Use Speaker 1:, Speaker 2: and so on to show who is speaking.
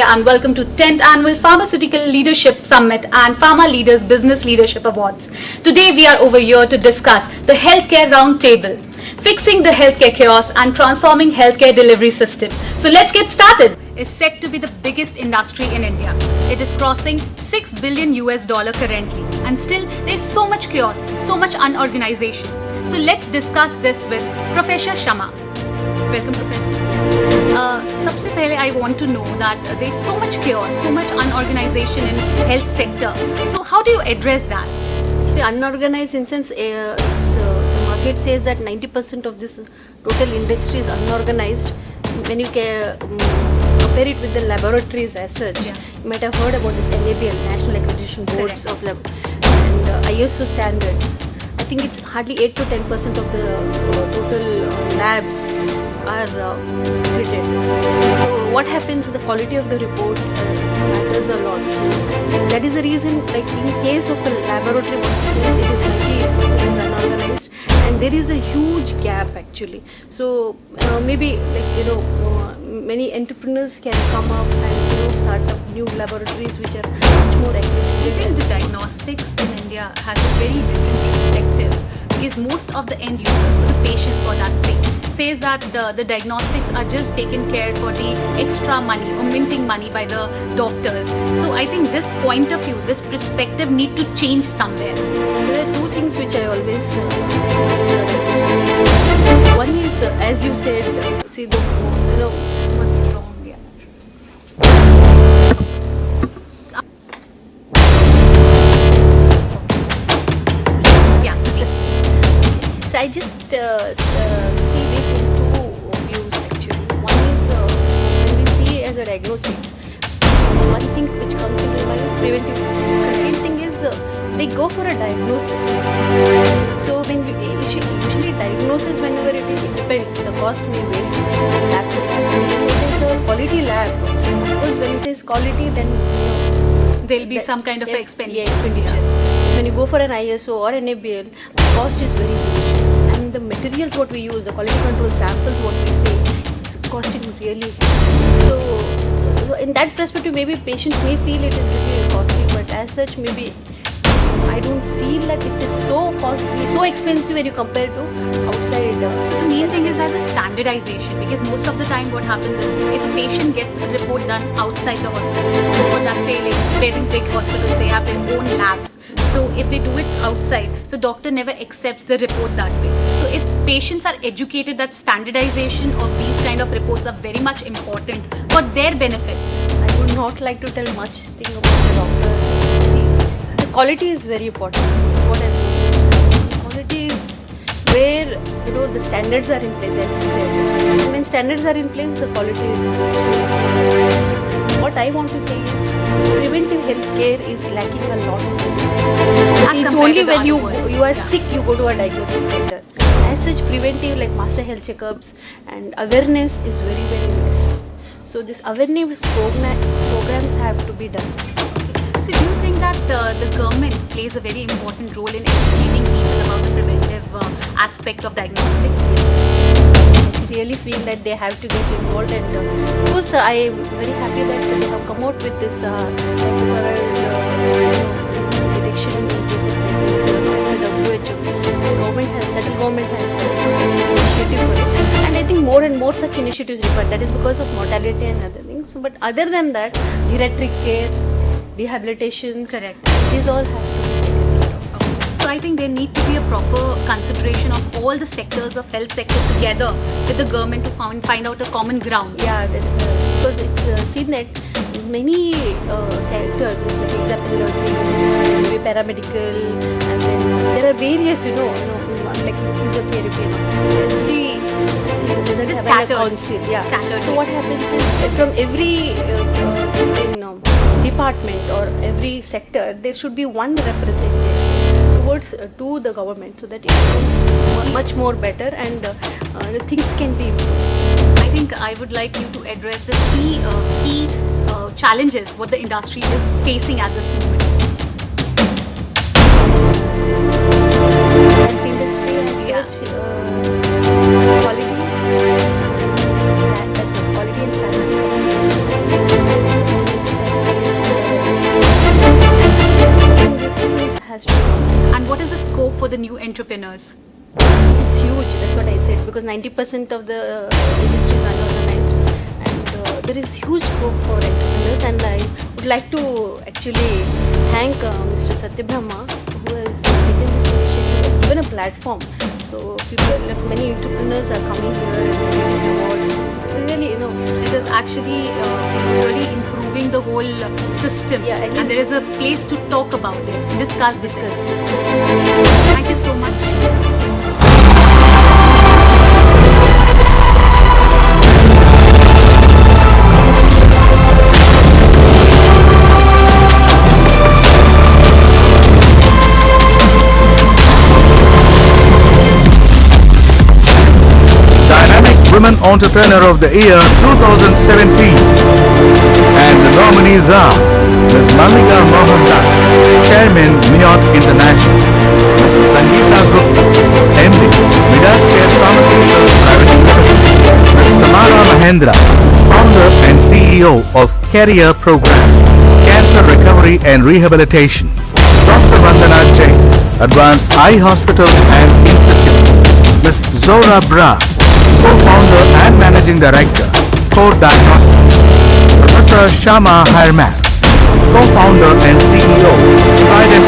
Speaker 1: India and welcome to 10th Annual Pharmaceutical Leadership Summit and Pharma Leaders Business Leadership Awards. Today we are over here to discuss the Healthcare Roundtable, fixing the healthcare chaos and transforming healthcare delivery system. So let's get started. Is set to be the biggest industry in India. It is crossing $6 billion currently, and still there's so much chaos, so much unorganization. So let's discuss this with Professor Shama. Welcome, Professor. सबसे पहले I want to know that there's so much chaos, so much unorganization in health sector. So how do you address that?
Speaker 2: Unorganized in sense, the market says that 90% of this total industry is unorganized. When you compare it with the laboratories as such, you might have heard about this NABL, National Accreditation Boards of Lab, and ISO standards. I think it's hardly 8 to 10% of the total labs are accredited. So what happens, the quality of the report matters a lot. So that is the reason, like in case of a laboratory, what it says, it is 98% unorganized, and there is a huge gap actually. So maybe many entrepreneurs can come up and start up new laboratories which are much more accurate.
Speaker 1: I think the diagnostics in India has a very different perspective because most of the end users or the patients, for that sake, says that the diagnostics are just taken care for the extra money or minting money by the doctors. So I think this point of view, this perspective need to change somewhere.
Speaker 2: There are two things which I always one is as you said, see the
Speaker 1: What's wrong? Yeah, please.
Speaker 2: So I just see this in two views actually. One is when we see as a diagnostics, one thing which comes into mind is preventive. Second thing is they go for a diagnosis. So when we usually diagnosis, whenever it depends, the cost may vary lab to lab. When it is a quality lab, of course when it is quality, then
Speaker 1: There'll be some kind of expenditure.
Speaker 2: expenditures. When you go for an ISO or an ABL, the cost is very huge. And the materials what we use, the quality control samples what we say, it's costing really huge. So in that perspective, maybe patients may feel it is little costly, but as such maybe I don't feel that it is so costly, so expensive when you compare to outside.
Speaker 1: So the main thing is as a standardization, because most of the time what happens is if a patient gets a report done outside the hospital, or that's say like very big hospitals, they have their own labs. So if they do it outside, so doctor never accepts the report that way. So if patients are educated that standardization of these kind of reports are very much important for their benefit.
Speaker 2: I would not like to tell much thing about the doctor. See, the quality is very important. So what I'm quality is where the standards are in place, as you said. And when standards are in place, the quality is good. What I want to say is preventive healthcare is lacking a lot. It's only when you are sick you go to a diagnostic center. As such, preventive like master health checkups and awareness is very very less. So this awareness programs have to be done.
Speaker 1: So do you think that the government plays a very important role in educating people about the preventive aspect of diagnostics?
Speaker 2: I really feel that they have to get involved, and of course I am very happy that they have come out with this detection in case of pregnancy. It's a WHO. Central government has initiative for it, and I think more and more such initiatives required. That is because of mortality and other things. But other than that, geriatric care, rehabilitations,
Speaker 1: Correct.
Speaker 2: This all has to be taken care of.
Speaker 1: So I think there need to be a proper consideration of all the sectors of health sector together with the government to find out a common ground.
Speaker 2: Yeah, because it's seen that many sectors, like example nursing, maybe paramedical, and then there are various, like physiotherapy. Every doesn't have a council. Yeah.
Speaker 1: Scattered.
Speaker 2: So what happens is from every department or every sector, there should be one representative to the government, so that it becomes much more better and things can be improved.
Speaker 1: I think I would like you to address the key challenges what the industry is facing at this moment.
Speaker 2: Health industry as such, quality and standards.
Speaker 1: the new entrepreneurs?
Speaker 2: It's huge, that's what I said, because 90% of the industry is unorganized, and there is huge scope for entrepreneurs. And I would like to actually thank Mr. Satyabrahma, who has taken this initiative and given a platform. So people, like many entrepreneurs are coming here and getting awards. It's really,
Speaker 1: It is actually really improving the whole system,
Speaker 2: Yeah, at
Speaker 1: and
Speaker 2: least-
Speaker 1: there is a place to talk about it, discuss this. Thank you so much.
Speaker 3: Dynamic Women Entrepreneur of the Year 2017. And the nominees are Ms. Mallika Mohandas, Chairman, Neot International; Ms. Sangeeta Gupta, MD, Midas Care Pharmaceuticals Private Limited; Ms. Samara Mahendra, Founder and CEO of Career Program, Cancer Recovery and Rehabilitation; Dr. Vandana Jain, Advanced Eye Hospital and Institute; Ms. Zora Bra, Co-founder and Managing Director, Code Diagnostics; Professor Shama Harman, Co-founder and CEO, Trident